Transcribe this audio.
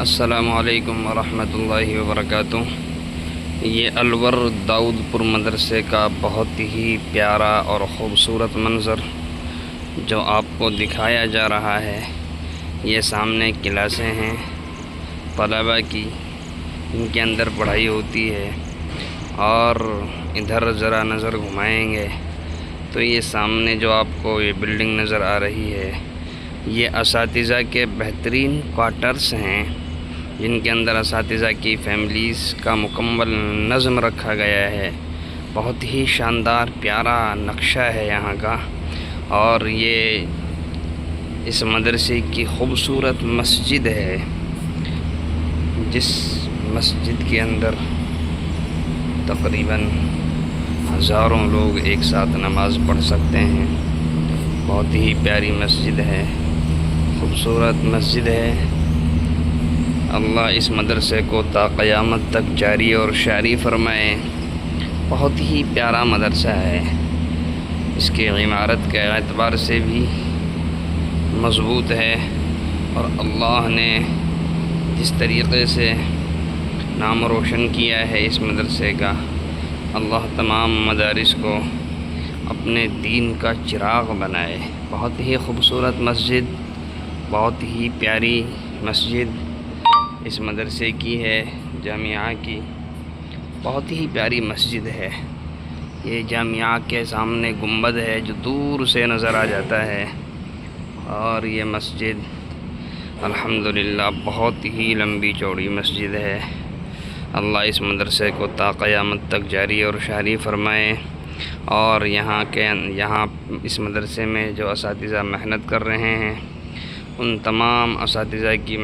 السلام علیکم ورحمۃ اللہ وبرکاتہ۔ یہ الور داؤد پور مدرسے کا بہت ہی پیارا اور خوبصورت منظر جو آپ کو دکھایا جا رہا ہے، یہ سامنے کلاسیں ہیں طلباء کی، ان کے اندر پڑھائی ہوتی ہے، اور ادھر ذرا نظر گھمائیں گے تو یہ سامنے جو آپ کو یہ بلڈنگ نظر آ رہی ہے، یہ اساتذہ کے بہترین کوارٹرز ہیں، جن کے اندر اساتذہ کی فیملیز کا مکمل نظم رکھا گیا ہے۔ بہت ہی شاندار پیارا نقشہ ہے یہاں کا، اور یہ اس مدرسے کی خوبصورت مسجد ہے، جس مسجد کے اندر تقریباً ہزاروں لوگ ایک ساتھ نماز پڑھ سکتے ہیں۔ بہت ہی پیاری مسجد ہے، خوبصورت مسجد ہے۔ اللہ اس مدرسے کو تا قیامت تک جاری اور شاری فرمائے۔ بہت ہی پیارا مدرسہ ہے، اس کی عمارت کے اعتبار سے بھی مضبوط ہے، اور اللہ نے جس طریقے سے نام روشن کیا ہے اس مدرسے کا، اللہ تمام مدارس کو اپنے دین کا چراغ بنائے۔ بہت ہی خوبصورت مسجد، بہت ہی پیاری مسجد اس مدرسے کی ہے، جامعہ کی بہت ہی پیاری مسجد ہے۔ یہ جامعہ کے سامنے گنبد ہے جو دور سے نظر آ جاتا ہے، اور یہ مسجد الحمدللہ بہت ہی لمبی چوڑی مسجد ہے۔ اللہ اس مدرسے کو تا قیامت تک جاری اور شاری فرمائے، اور یہاں اس مدرسے میں جو اساتذہ محنت کر رہے ہیں، ان تمام اساتذہ کی